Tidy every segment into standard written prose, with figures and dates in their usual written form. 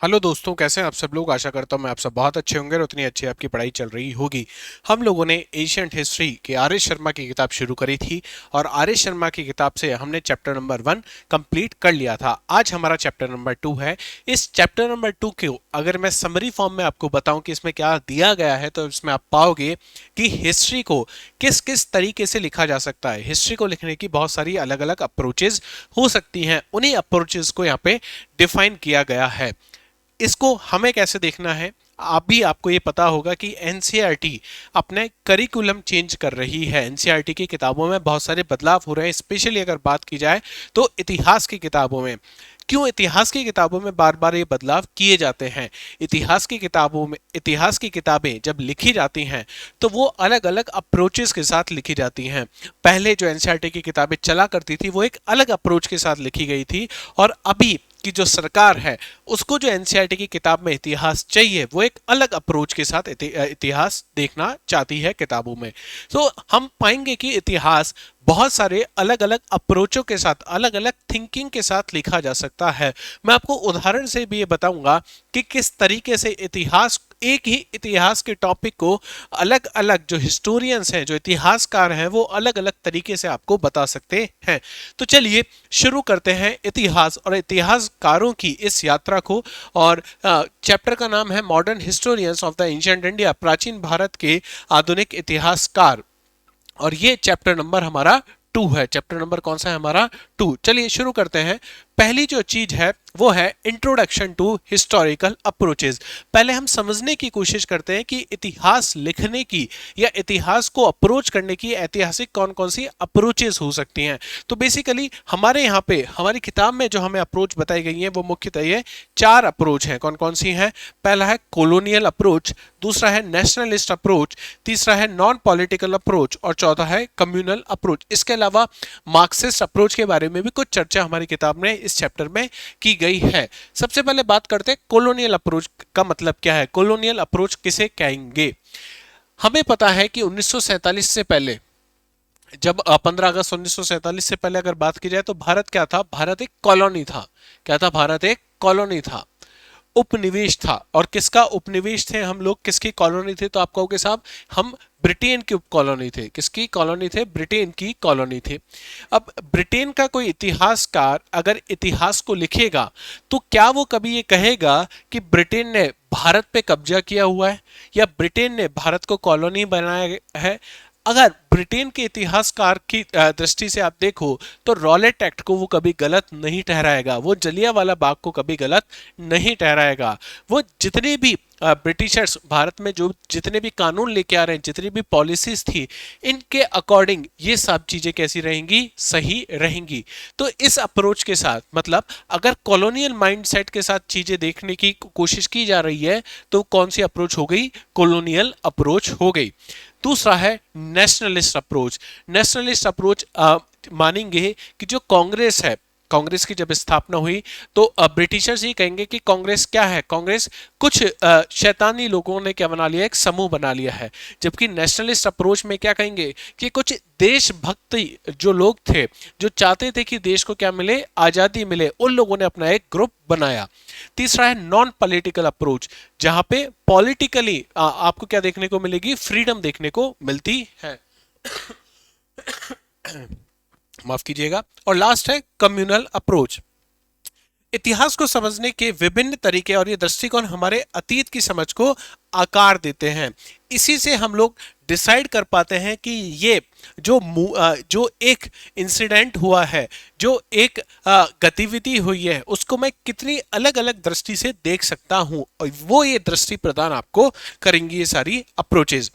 Hello दोस्तों, कैसे हैं आप सब लोग। आशा करता हूँ मैं आप सब बहुत अच्छे होंगे और उतनी अच्छी आपकी पढ़ाई चल रही होगी। हम लोगों ने एशियंट हिस्ट्री के आर एस शर्मा की किताब शुरू करी थी और आर एस शर्मा की किताब से हमने चैप्टर नंबर 1 कंप्लीट कर लिया था। आज हमारा चैप्टर नंबर 2 है। इस चैप्टर नंबर 2 को अगर मैं समरी फॉर्म में आपको बताऊं कि इसमें क्या दिया गया है, तो इसमें आप पाओगे कि हिस्ट्री को किस किस तरीके से लिखा जा सकता है। हिस्ट्री को लिखने की बहुत सारी अलग अलग अप्रोचेज हो सकती हैं, उन्हीं अप्रोचेज को यहाँ पे डिफाइन किया गया है। इसको हमें कैसे देखना है, अभी आपको ये पता होगा कि एनसीईआरटी अपने करिकुलम चेंज कर रही है। एनसीईआरटी की किताबों में बहुत सारे बदलाव हो रहे हैं। स्पेशली अगर बात की जाए तो इतिहास की किताबों में। क्यों इतिहास की किताबों में बार बार ये बदलाव किए जाते हैं? इतिहास की किताबों में, इतिहास की किताबें जब लिखी जाती हैं तो वो अलग अलग अप्रोचेस के साथ लिखी जाती हैं। पहले जो एनसीईआरटी की किताबें चला करती थी वो एक अलग अप्रोच के साथ लिखी गई थी, और अभी की जो सरकार है उसको जो एनसीईआरटी की किताब में इतिहास चाहिए वो एक अलग अप्रोच के साथ इतिहास देखना चाहती है किताबों में। तो हम पाएंगे कि इतिहास बहुत सारे अलग अलग अप्रोचों के साथ, अलग अलग थिंकिंग के साथ लिखा जा सकता है। मैं आपको उदाहरण से भी ये बताऊंगा कि किस तरीके से इतिहास, एक ही इतिहास के टॉपिक को अलग अलग जो हिस्टोरियंस हैं, जो इतिहासकार हैं, वो अलग अलग तरीके से आपको बता सकते हैं। तो चलिए शुरू करते हैं इतिहास और इतिहासकारों की इस यात्रा को। और चैप्टर का नाम है modern historians of the ancient India, प्राचीन भारत के आधुनिक इतिहासकार। और ये चैप्टर नंबर हमारा 2 है। चैप्टर नंबर कौन सा है हमारा? 2। चलिए शुरू करते हैं। पहली जो चीज है वो है इंट्रोडक्शन टू हिस्टोरिकल अप्रोचेस। पहले हम समझने की कोशिश करते हैं कि इतिहास लिखने की या इतिहास को अप्रोच करने की ऐतिहासिक कौन कौन सी अप्रोचेस हो सकती हैं। तो बेसिकली हमारे यहाँ पे हमारी किताब में जो हमें अप्रोच बताई गई है वो मुख्यतः ये 4 अप्रोच हैं। कौन कौन सी हैं? पहला है कॉलोनियल अप्रोच, दूसरा है नेशनलिस्ट अप्रोच, तीसरा है नॉन पॉलिटिकल अप्रोच और चौथा है कम्युनल अप्रोच। इसके अलावा मार्क्सिस्ट अप्रोच के बारे में भी कुछ चर्चा हमारी किताब में इस चैप्टर में की गई है। सबसे पहले बात करते हैं कॉलोनियल अप्रोच का मतलब क्या है। कॉलोनियल अप्रोच किसे कहेंगे? हमें पता है कि 1947 से पहले, जब 15 अगस्त 1947 से पहले अगर बात की जाए तो भारत क्या था? भारत एक कॉलोनी था। क्या था? भारत एक कॉलोनी था, उपनिवेश था। और किसका उपनिवेश थे हम लोग? किसकी कॉलोनी थे? तो आप कहोगे साहब हम ब्रिटेन की उप कॉलोनी थे। किसकी कॉलोनी थे? ब्रिटेन की कॉलोनी थे। अब ब्रिटेन का कोई इतिहासकार अगर इतिहास को लिखेगा तो क्या वो कभी ये कहेगा कि ब्रिटेन ने भारत पे कब्जा किया हुआ है या ब्रिटेन ने भारत को कॉलोनी बनाया है? अगर ब्रिटेन के इतिहासकार की दृष्टि से आप देखो तो रॉलेट एक्ट को वो कभी गलत नहीं ठहराएगा, वो जलियांवाला बाग को कभी गलत नहीं ठहराएगा। वो जितने भी ब्रिटिशर्स भारत में जो जितने भी कानून लेके आ रहे हैं, जितनी भी पॉलिसीज थी, इनके अकॉर्डिंग ये सब चीजें कैसी रहेंगी? सही रहेंगी। तो इस अप्रोच के साथ, मतलब अगर कॉलोनियल माइंडसेट के साथ चीजें देखने की कोशिश की जा रही है तो कौन सी अप्रोच हो गई? कॉलोनियल अप्रोच हो गई। दूसरा है नेशनलिस्ट अप्रोच। नेशनलिस्ट अप्रोच मानेंगे कि जो कांग्रेस है, कांग्रेस की जब स्थापना हुई तो ब्रिटिशर्स ये कहेंगे कि कांग्रेस क्या है? कांग्रेस कुछ शैतानी लोगों ने क्या बना लिया? एक समूह बना लिया है। जबकि नेशनलिस्ट अप्रोच में क्या कहेंगे कि कुछ देशभक्ति जो लोग थे, जो चाहते थे कि देश को क्या मिले? आजादी मिले, उन लोगों ने अपना एक ग्रुप बनाया। तीसरा है नॉन पॉलिटिकल अप्रोच, जहां पे पॉलिटिकली आपको क्या देखने को मिलेगी? फ्रीडम देखने को मिलती है। माफ कीजिएगा। और लास्ट है कम्युनल अप्रोच। इतिहास को समझने के विभिन्न तरीके और ये दृष्टिकोण हमारे अतीत की समझ को आकार देते हैं। इसी से हम लोग डिसाइड कर पाते हैं कि ये जो एक इंसिडेंट हुआ है, जो एक गतिविधि हुई है, उसको मैं कितनी अलग अलग दृष्टि से देख सकता हूं, और वो ये दृष्टि प्रदान आपको करेंगी ये सारी अप्रोचेस।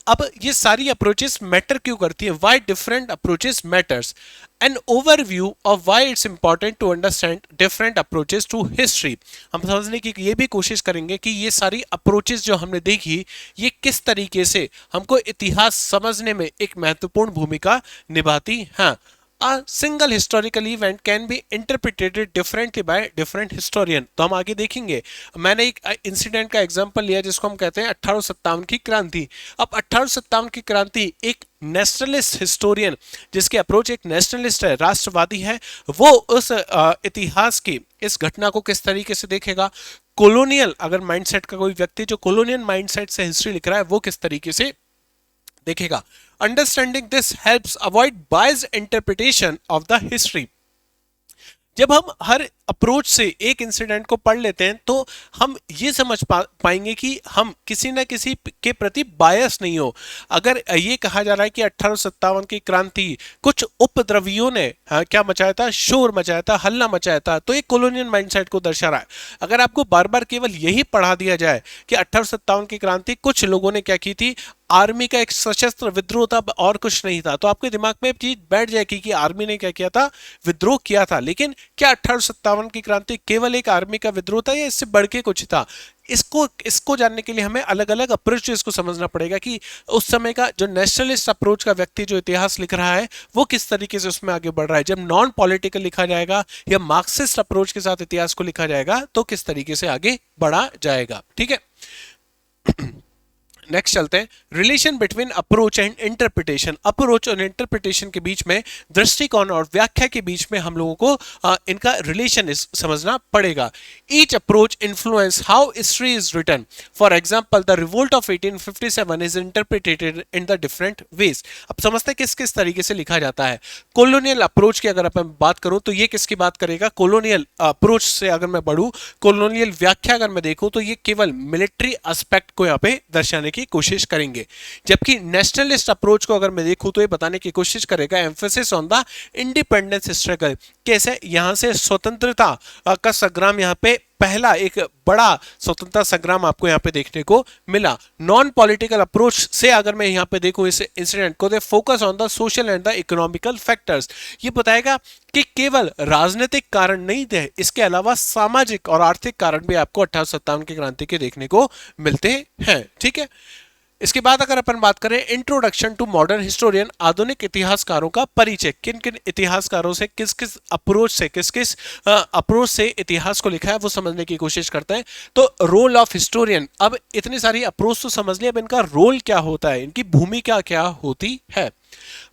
अब ये सारी अप्रोचेस मैटर क्यों करती है? Why different approaches matters, an overview of why it's important to understand different approaches to history. हम समझने की ये भी कोशिश करेंगे कि ये सारी अप्रोचेस जो हमने देखी, ये किस तरीके से हमको इतिहास समझने में एक महत्वपूर्ण भूमिका निभाती हैं। A single historical event can be interpreted differently by different historian। तो हम आगे देखेंगे। मैंने एक इंसिडेंट का एग्जांपल लिया जिसको हम कहते हैं 1857 की क्रांति। अब 1857 की क्रांति, एक नेशनलिस्ट हिस्टोरियन जिसके अप्रोच एक नेशनलिस्ट है, राष्ट्रवादी है, वो उस इतिहास की इस घटना को किस तरीके से देखेगा? कॉलोनियल अगर माइंडसेट का कोई व्यक्ति जो कॉलोनियल माइंडसेट से हिस्ट्री लिख रहा है वो किस तरीके से देखेगा। Understanding this helps avoid biased interpretation of the history. जब हम हर अप्रोच से एक इंसिडेंट को पढ़ लेते हैं तो हम ये समझ पाएंगे कि हम किसी न किसी के प्रति बायस नहीं हो। अगर ये कहा जा रहा है कि 1857 की क्रांति कुछ उपद्रवियों ने क्या मचाया था, शोर मचाया था, हल्ला मचाया था, तो एक कॉलोनियल माइंडसेट को दर्शा रहा है। अगर आपको बार बार केवल यही पढ़ा दिया जाए कि 1857 की क्रांति कुछ लोगों ने क्या की थी, आर्मी का एक सशस्त्र विद्रोह था और कुछ नहीं था, तो आपके दिमाग में चीज बैठ जाएगी कि आर्मी ने क्या किया था, विद्रोह किया था। लेकिन क्या 1857 की क्रांति केवल एक आर्मी का विद्रोह था या इससे बढ़ के कुछ था? इसको जानने के लिए हमें अलग अलग अप्रोच इसको समझना पड़ेगा कि उस समय का जो नेशनलिस्ट अप्रोच का व्यक्ति जो इतिहास लिख रहा है वो किस तरीके से उसमें आगे बढ़ रहा है। जब नॉन पॉलिटिकल लिखा जाएगा या मार्क्सिस्ट अप्रोच के साथ इतिहास को लिखा जाएगा तो किस तरीके से आगे बढ़ा जाएगा। ठीक है, नेक्स्ट चलते हैं, relation between approach and interpretation. Approach और इंटरप्रिटेशन के बीच में, दृष्टिकोण और व्याख्या के बीच में हम लोगों को इनका रिलेशन समझना पड़ेगा। Each approach influence how history is written. For example the revolt of 1857 is interpreted in the different ways. अब समझते हैं किस किस तरीके से लिखा जाता है। कॉलोनियल अप्रोच की अगर अपन बात करूं तो ये किसकी बात करेगा, कॉलोनियल अप्रोच से अगर मैं बढ़ूं, कॉलोनियल व्याख्या अगर मैं देखूं तो ये केवल मिलिट्री एस्पेक्ट को यहां पे दर्शाने की कोशिश करेंगे। जबकि नेशनलिस्ट अप्रोच को अगर मैं देखूं तो ये बताने की कोशिश करेगा emphasis on the independence struggle, कैसे यहां से स्वतंत्रता का संग्राम, यहां पे पहला एक बड़ा स्वतंत्रता संग्राम आपको यहां पे देखने को मिला। नॉन पॉलिटिकल अप्रोच से अगर मैं यहां पे देखूं इस इंसिडेंट को, they focus on the social and the economical factors. ये बताएगा कि केवल राजनीतिक कारण नहीं थे, इसके अलावा सामाजिक और आर्थिक कारण भी आपको 1857 की क्रांति के देखने को मिलते हैं। ठीक है, इसके बाद अगर अपन बात करें इंट्रोडक्शन टू मॉडर्न हिस्टोरियन, आधुनिक इतिहासकारों का परिचय। किन किन इतिहासकारों से किस किस अप्रोच से इतिहास को लिखा है वो समझने की कोशिश करते हैं। तो रोल ऑफ हिस्टोरियन, अब इतनी सारी अप्रोच तो समझ लिया, अब इनका रोल क्या होता है, इनकी भूमिका क्या होती है।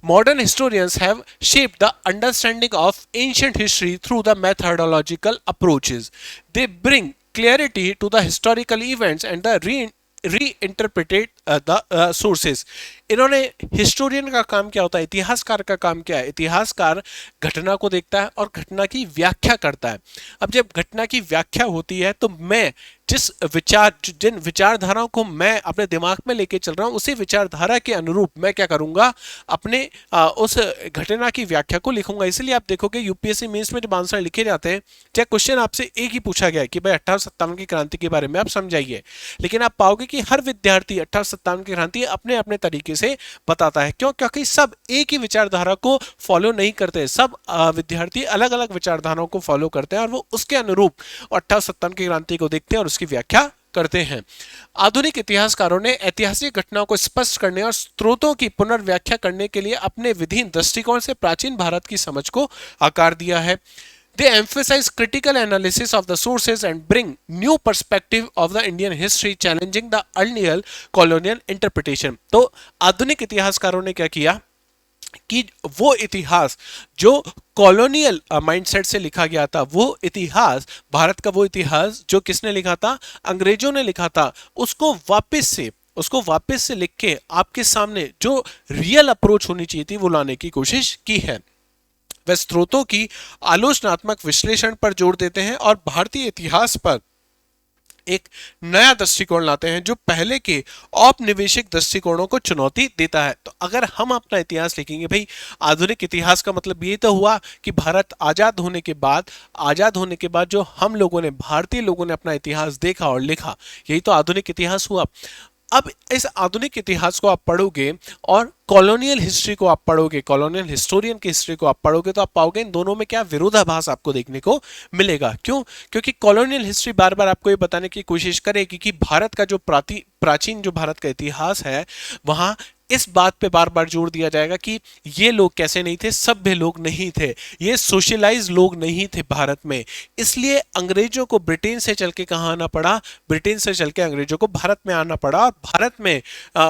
Modern historians have shaped the understanding of ancient history through the methodological approaches. They bring clarity to the historical events and the reinterpret the sources. इन्होंने, हिस्टोरियन का काम क्या होता है, इतिहासकार का काम क्या है, इतिहासकार घटना को देखता है और घटना की व्याख्या करता है। अब जब घटना की व्याख्या होती है तो मैं जिन विचारधाराओं को मैं अपने दिमाग में लेके चल रहा हूं उसी विचारधारा के अनुरूप मैं क्या करूंगा, अपने उस घटना की व्याख्या को लिखूंगा। इसलिए आप देखोगे यूपीएससी मेंस में जब आंसर लिखे जाते हैं, चाहे क्वेश्चन आपसे एक ही पूछा गया है कि भाई 1857 की क्रांति के बारे में आप समझाइए, लेकिन आप पाओगे कि हर विद्यार्थी 1857 की क्रांति अपने अपने तरीके से बताता है। क्यों? क्योंकि सब एक ही विचारधारा को फॉलो नहीं करते, सब विद्यार्थी अलग अलग विचारधाराओं को फॉलो करते हैं और वो उसके अनुरूप 1857 की क्रांति को देखते हैं और उसकी व्याख्या करते हैं। आधुनिक इतिहासकारों ने ऐतिहासिक घटनाओं को स्पष्ट करने और स्रोतों की पुनर्व्याख्या करने के लिए अपने विभिन्न दृष्टिकोण से प्राचीन भारत की समझ को आकार दिया है। They emphasize critical analysis of the sources and bring new perspective of the Indian history, challenging the earlier colonial interpretation. तो आधुनिक इतिहासकारों ने क्या किया कि वो इतिहास जो कॉलोनियल माइंडसेट से लिखा गया था, वो इतिहास, भारत का वो इतिहास जो किसने लिखा था, अंग्रेजों ने लिखा था, उसको वापस से लिख के आपके सामने जो रियल अप्रोच होनी चाहिए थी वो लाने की कोशिश की है। वे स्रोतों की आलोचनात्मक विश्लेषण पर जोर देते हैं और भारतीय इतिहास पर एक नया दृष्टिकोण लाते हैं जो पहले के औपनिवेशिक दृष्टिकोणों को चुनौती देता है। तो अगर हम अपना इतिहास लिखेंगे, भाई आधुनिक इतिहास का मतलब ये तो हुआ कि भारत आजाद होने के बाद जो हम लोगों ने, भारतीय लोगों ने अपना इतिहास देखा और लिखा, यही तो आधुनिक इतिहास हुआ। अब इस आधुनिक इतिहास को आप पढ़ोगे और कॉलोनियल हिस्ट्री को आप पढ़ोगे, कॉलोनियल हिस्टोरियन की हिस्ट्री को आप पढ़ोगे तो आप पाओगे इन दोनों में क्या विरोधाभास आपको देखने को मिलेगा। क्यों? क्योंकि कॉलोनियल हिस्ट्री बार बार आपको ये बताने की कोशिश करेगी कि भारत का जो प्राचीन जो भारत का इतिहास है वहां इस बात पे बार बार जोर दिया जाएगा कि ये लोग कैसे नहीं थे, सभ्य लोग नहीं थे, ये सोशलाइज लोग नहीं थे भारत में। इसलिए अंग्रेजों को ब्रिटेन से चल के कहाँ आना पड़ा, ब्रिटेन से चल के अंग्रेजों को भारत में आना पड़ा, और भारत में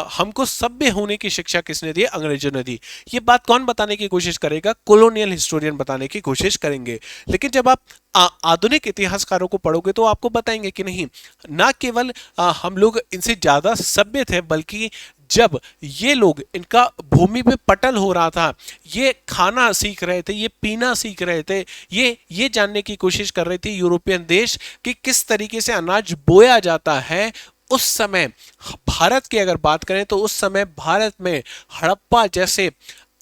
हमको सभ्य होने की शिक्षा किसने दी, अंग्रेजों ने दी। ये बात कौन बताने की कोशिश करेगा, कॉलोनियल हिस्टोरियन बताने की कोशिश करेंगे। लेकिन जब आप आधुनिक इतिहासकारों को पढ़ोगे तो आपको बताएंगे कि नहीं, ना केवल हम लोग इनसे ज्यादा सभ्य थे, बल्कि जब ये लोग, इनका भूमि पे पटल हो रहा था, ये खाना सीख रहे थे, ये पीना सीख रहे थे, ये जानने की कोशिश कर रहे थे यूरोपियन देश कि किस तरीके से अनाज बोया जाता है। उस समय भारत की अगर बात करें तो उस समय भारत में हड़प्पा जैसे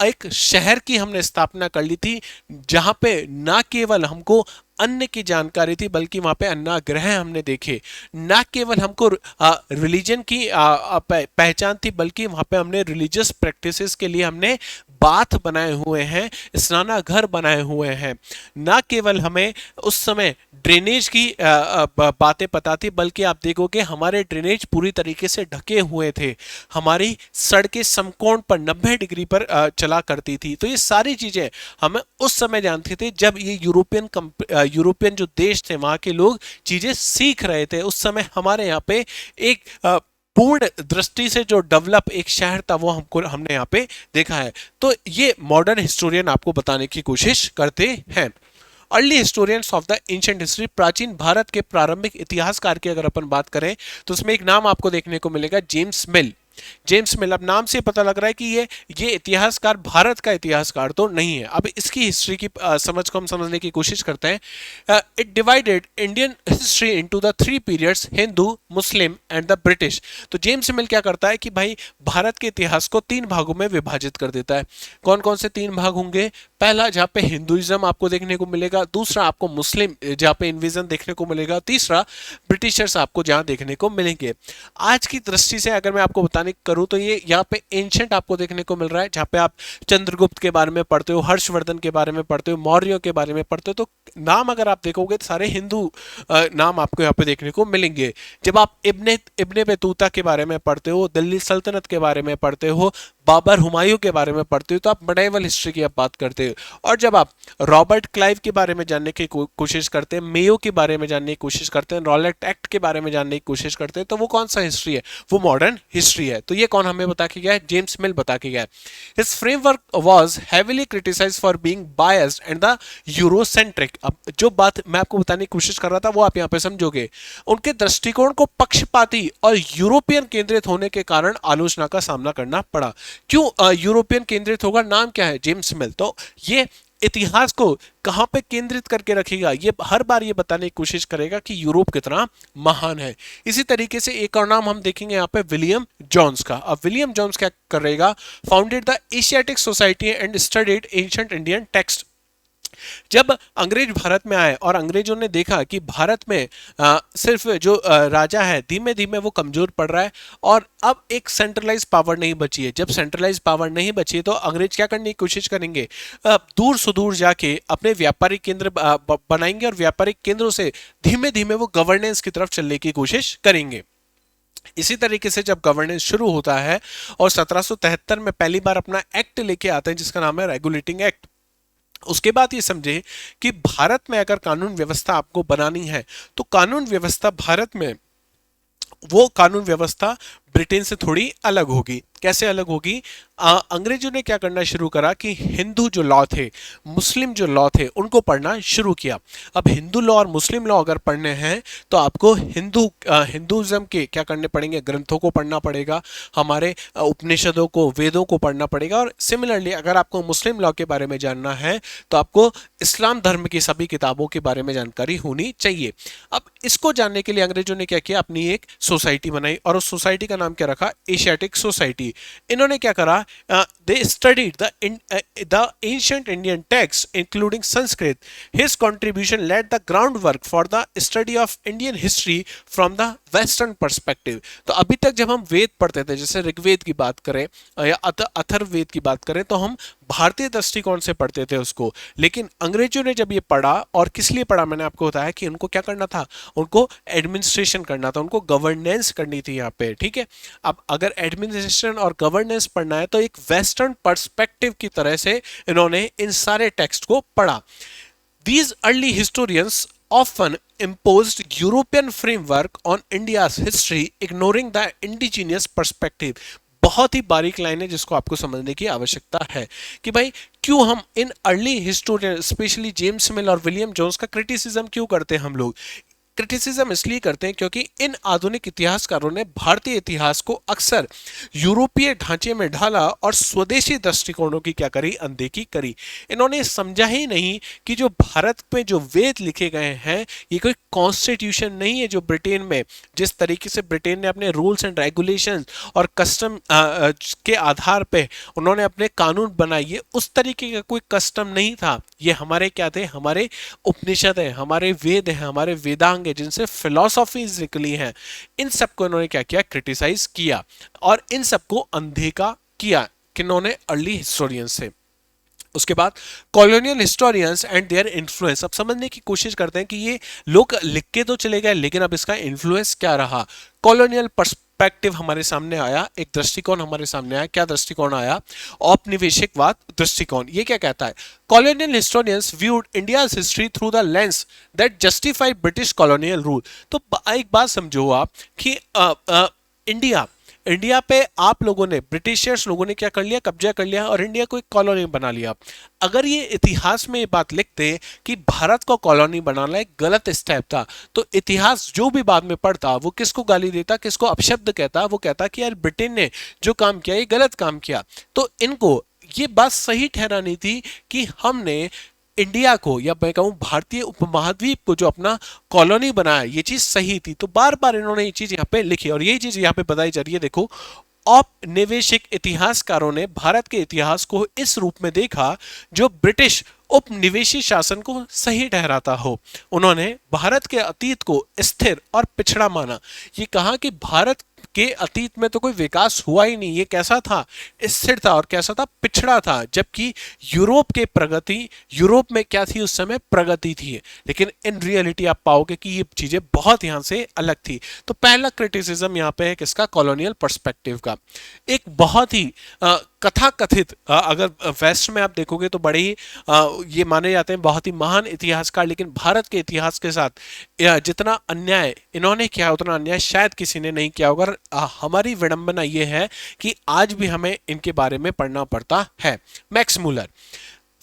एक शहर की हमने स्थापना कर ली थी, जहां पे ना केवल हमको अन्न की जानकारी थी, बल्कि वहां पे अन्नाग्रह हमने देखे। ना केवल हमको रिलीजन की पहचान थी, बल्कि वहां पे हमने रिलीजियस प्रैक्टिसेस के लिए हमने बाथ बनाए हुए हैं, स्नानाघर बनाए हुए हैं। ना केवल हमें उस समय ड्रेनेज की बातें पता थी, बल्कि आप देखोगे हमारे ड्रेनेज पूरी तरीके से ढके हुए थे, हमारी सड़कें समकोण पर 90 डिग्री पर चला करती थी। तो ये सारी चीजें हमें उस समय जानते थे जब ये यूरोपियन जो देश थे वहां के लोग चीजें सीख रहे थे। उस समय हमारे यहाँ पे एक पूर्ण दृष्टि से जो डेवलप एक शहर था वो हमने यहाँ पे देखा है। तो ये मॉडर्न हिस्टोरियन आपको बताने की कोशिश करते हैं। Early historians of the ancient history, प्राचीन भारत के प्रारंभिक इतिहासकार की अगर अपन बात करें तो उसमें एक नाम आपको देखने को मिलेगा, जेम्स मिल। जेम्स मिल, अब नाम से पता लग रहा है कि ये इतिहासकार भारत का इतिहासकार तो नहीं है। अब इसकी हिस्ट्री की समझ को हम समझने की कोशिश करते हैं। It divided Indian history into the three periods, Hindu, Muslim and the British. तो जेम्स मिल क्या करता है कि भाई भारत के इतिहास को तीन भागों में विभाजित कर देता है। कौन कौन से तीन भाग होंगे, पहला जहाँ पे हिंदुइज्म आपको देखने को मिलेगा, दूसरा आपको मुस्लिम जहाँ पे इन्विजन देखने को मिलेगा, तीसरा ब्रिटिशर्स आपको जहाँ देखने को मिलेंगे। आज की दृष्टि से अगर मैं आपको बताने करूं तो ये यहाँ पे एंशिएंट आपको देखने को मिल रहा है, जहाँ पे आप चंद्रगुप्त के बारे में पढ़ते हो, हर्षवर्धन के बारे में पढ़ते हो, मौर्यों के बारे में पढ़ते हो, तो नाम अगर आप देखोगे तो सारे हिंदू नाम आपको यहाँ पे देखने को मिलेंगे। जब आप इब्ने बतूता के बारे में पढ़ते हो, दिल्ली सल्तनत के बारे में पढ़ते हो, बाबर हुमायूं के बारे में पढ़ते हो, तो आप मिडाइवल हिस्ट्री की आप बात करते हो। और जब आप रॉबर्ट क्लाइव के बारे में जानने की कोशिश करते हैं, मेयो के बारे में जानने की कोशिश करते हैं, रॉलेट एक्ट के बारे में जानने की कोशिश करते हैं, तो वो कौन सा हिस्ट्री है, वो मॉडर्न हिस्ट्री है। तो ये कौन हमें बता के गया है, जेम्स मिल बता के गया है। His framework was heavily criticised for being biased and the Eurocentric. अब जो बात मैं आपको बताने की कोशिश कर रहा था वो आप यहाँ पे समझोगे। उनके दृष्टिकोण को पक्षपाती और यूरोपियन केंद्रित होने के कारण आलोचना का सामना करना पड़ा। क्यों यूरोपियन केंद्रित होगा, नाम क्या है, जेम्स मिल। तो ये इतिहास को कहां पे केंद्रित करके रखेगा, ये हर बार ये बताने की कोशिश करेगा कि यूरोप कितना महान है। इसी तरीके से एक और नाम हम देखेंगे यहाँ पे, विलियम जोन्स का। अब विलियम जोन्स क्या करेगा, founded the Asiatic society and studied ancient Indian text. जब अंग्रेज भारत में आए और अंग्रेजों ने देखा कि भारत में सिर्फ जो राजा है धीमे धीमे वो कमजोर पड़ रहा है और अब एक सेंट्रलाइज पावर नहीं बची है, जब सेंट्रलाइज पावर नहीं बची है तो अंग्रेज क्या करने की कोशिश करेंगे, दूर सुदूर जाके अपने व्यापारिक केंद्र बनाएंगे और व्यापारिक केंद्रों से धीमे धीमे वो गवर्नेंस की तरफ चलने की कोशिश करेंगे। इसी तरीके से जब गवर्नेंस शुरू होता है और 1773 में पहली बार अपना एक्ट लेके आते हैं जिसका नाम है रेगुलेटिंग एक्ट, उसके बाद ये समझे कि भारत में अगर कानून व्यवस्था आपको बनानी है तो कानून व्यवस्था भारत में, वो कानून व्यवस्था ब्रिटेन से थोड़ी अलग होगी। कैसे अलग होगी, अंग्रेजों ने क्या करना शुरू करा कि हिंदू जो लॉ थे, मुस्लिम जो लॉ थे, उनको पढ़ना शुरू किया। अब हिंदू लॉ और मुस्लिम लॉ अगर पढ़ने हैं तो आपको हिंदुइज्म के क्या करने पड़ेंगे, ग्रंथों को पढ़ना पड़ेगा, हमारे उपनिषदों को, वेदों को पढ़ना पड़ेगा। और सिमिलरली अगर आपको मुस्लिम लॉ के बारे में जानना है तो आपको इस्लाम धर्म की सभी किताबों के बारे में जानकारी होनी चाहिए। अब इसको जानने के लिए अंग्रेजों ने क्या किया, अपनी एक सोसाइटी बनाई और उस सोसाइटी का नाम क्या रखा, एशियाटिक सोसाइटी। इन्होंने क्या करा, they studied the ancient Indian text including Sanskrit. His contribution laid the ground work for the study of Indian history from the western perspective. तो अभी तक जब हम वेद पढ़ते थे, जैसे ऋग्वेद की बात करें या अथर्ववेद की बात करें, तो हम भारतीय दृष्टिकोण से पढ़ते थे उसको। लेकिन अंग्रेजों ने जब ये पढ़ा, और किस लिए पढ़ा, मैंने आपको बताया कि उनको क्या करना था, उनको एडमिनिस्ट्रेशन करना था, उनको गवर्नेंस करनी थी यहाँ पे, ठीक है। अब अगर एडमिनिस्ट्रेशन और गवर्नेंस पढ़ना है तो एक वेस्टर्न पर्सपेक्टिव की तरह से इन्होंने इन सारे टेक्स्ट को पढ़ा। These early historians often imposed European framework on India's history, ignoring the indigenous perspective। बहुत ही बारीक लाइन है जिसको आपको समझने की आवश्यकता है कि भाई क्यों हम in early historian specially James मिल और विलियम जोन्स का क्रिटिसिज्म क्यों करते हैं हम लोग। क्रिटिसिज्म इसलिए करते हैं क्योंकि इन आधुनिक इतिहासकारों ने भारतीय इतिहास को अक्सर यूरोपीय ढांचे में ढाला और स्वदेशी दृष्टिकोणों की क्या करी, अनदेखी करी। इन्होंने समझा ही नहीं कि जो भारत में जो वेद लिखे गए हैं ये कोई कॉन्स्टिट्यूशन नहीं है जो ब्रिटेन में, जिस तरीके से ब्रिटेन ने अपने रूल्स एंड रेगुलेशंस और कस्टम के आधार पे उन्होंने अपने कानून बनाए, ये उस तरीके का कोई कस्टम नहीं था। ये हमारे क्या थे, हमारे उपनिषद है, हमारे वेद है, हमारे वेदांग है, जिनसे फिलॉसफीज निकली हैं। इन सबको इन्होंने क्या किया, क्रिटिसाइज किया और इन सबको अनदेखा किया किन्होंने, अर्ली हिस्टोरियंस से। उसके बाद colonial historians and their influence. अब समझने की कोशिश करते हैं कि ये लोग लिख के तो चले गए लेकिन अब इसका इन्फ्लुएंस क्या रहा। कॉलोनियल पर्सपेक्टिव हमारे सामने आया, एक दृष्टिकोण हमारे सामने आया। क्या दृष्टिकोण आया? औपनिवेशिकवाद दृष्टिकोण। ये क्या कहता है? Colonial historians viewed India's history through the lens that justify British colonial rule. तो एक बात समझो आप कि इंडिया पे आप लोगों ने, ब्रिटिशर्स लोगों ने क्या कर लिया, कब्जा कर लिया और इंडिया को एक कॉलोनी बना लिया। अगर ये इतिहास में ये बात लिखते कि भारत को कॉलोनी बनाना एक गलत स्टेप था, तो इतिहास जो भी बाद में पढ़ता वो किसको गाली देता, किसको अपशब्द कहता? वो कहता कि यार ब्रिटेन ने जो काम किया ये गलत काम किया। तो इनको ये बात सही ठहरानी थी कि हमने इंडिया को, या मैं कहूं भारतीय उपमहाद्वीप को जो अपना कॉलोनी बनाया, ये चीज सही थी। तो बार बार इन्होंने ये चीज यहाँ पे लिखी और ये चीज यहाँ पे बताई जा रही है। देखो, औपनिवेशिक इतिहासकारों ने भारत के इतिहास को इस रूप में देखा जो ब्रिटिश उपनिवेशी शासन को सही ठहराता हो। उन्होंने भारत के अतीत को स्थिर और पिछड़ा माना। ये कहा कि भारत के अतीत में तो कोई विकास हुआ ही नहीं, ये कैसा था, स्थिर था और कैसा था, पिछड़ा था। जबकि यूरोप में क्या थी उस समय, प्रगति थी। लेकिन इन रियलिटी आप पाओगे कि ये चीजें बहुत यहां से अलग थी। तो पहला क्रिटिसिज्म यहाँ पे है किसका, कॉलोनियल पर्सपेक्टिव का। एक बहुत ही कथा कथित, अगर वेस्ट में आप देखोगे तो बड़े ही ये माने जाते हैं बहुत ही महान इतिहासकार, लेकिन भारत के इतिहास के साथ जितना अन्याय इन्होंने किया उतना अन्याय शायद किसी ने नहीं किया होगा। हमारी विडंबना ये है कि आज भी हमें इनके बारे में पढ़ना पड़ता है। Max Muller,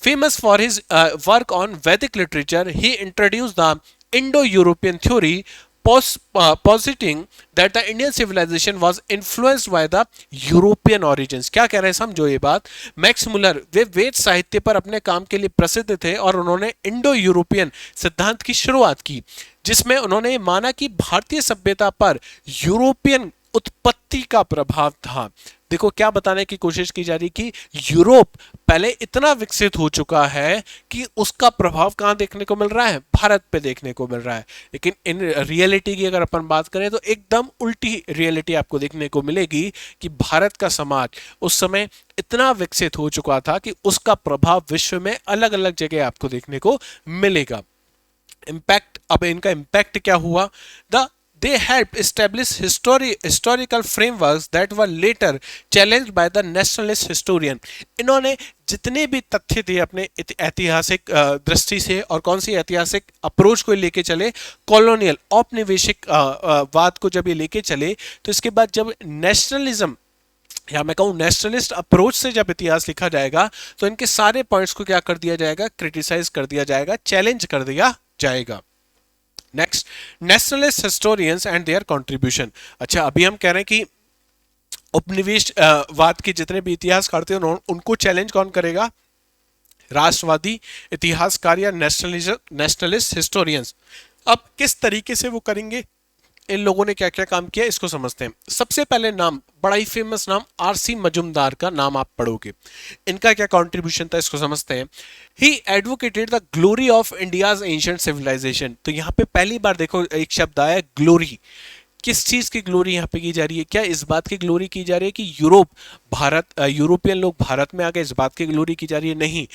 famous for his work on Vedic literature, he introduced the Indo-European theory, positing that the Indian civilization was influenced by the European origins। क्या कह रहे हैं, समझो ये बात। मैक्स मुलर वे वेद साहित्य पर अपने काम के लिए प्रसिद्ध थे और उन्होंने इंडो यूरोपियन सिद्धांत की शुरुआत की, जिसमें उन्होंने माना कि भारतीय सभ्यता पर यूरोपियन उत्पत्ति का प्रभाव था। देखो क्या बताने की कोशिश की जा रही कि यूरोप पहले इतना विकसित हो चुका है कि उसका प्रभाव कहां देखने को मिल रहा है, भारत पे देखने को मिल रहा है। लेकिन इन रियलिटी की अगर अपन बात करें तो एकदम उल्टी रियलिटी आपको देखने को मिलेगी कि भारत का समाज उस समय इतना विकसित हो चुका था कि उसका प्रभाव विश्व में अलग अलग जगह आपको देखने को मिलेगा। इम्पैक्ट, अब इनका इम्पैक्ट क्या हुआ, they helped establish historical frameworks that were later challenged by the nationalist historian। इन्होंने जितने भी तथ्य थे अपने ऐतिहासिक दृष्टि से और कौन सी ऐतिहासिक अप्रोच को लेके चले, कॉलोनियल औपनिवेशिक वाद को जब ये लेके चले, तो इसके बाद जब नेशनलिज्म या मैं कहूं नेशनलिस्ट अप्रोच से जब इतिहास लिखा जाएगा तो इनके सारे पॉइंट्स को क्या कर दिया जाएगा, क्रिटिसाइज कर दिया जाएगा, चैलेंज कर दिया जाएगा। Next, nationalist historians and there contribution. अच्छा, अभी हम कह रहे हैं कि उपनिवेश वाद के जितने भी इतिहासकार थे उनको चैलेंज कौन करेगा, राष्ट्रवादी इतिहासकार या नेशनलिस्ट हिस्टोरियंस। अब किस तरीके से वो करेंगे, इन लोगों ने क्या क्या काम किया इसको समझते हैं। सबसे पहले नाम, बड़ा ही फेमस नाम, आरसी मजुमदार का नाम आप पढ़ोगे। इनका क्या कंट्रीब्यूशन था इसको समझते हैं। He advocated the glory of India's ancient civilization. तो यहाँ पे पहली बार देखो एक शब्द आया ग्लोरी। किस चीज की ग्लोरी यहाँ पे की जा रही है? क्या इस बात की ग्लोरी की जा रही है कि यूरोपियन लोग भारत में आ गए, इस बात की ग्लोरी की जा रही है? नहीं,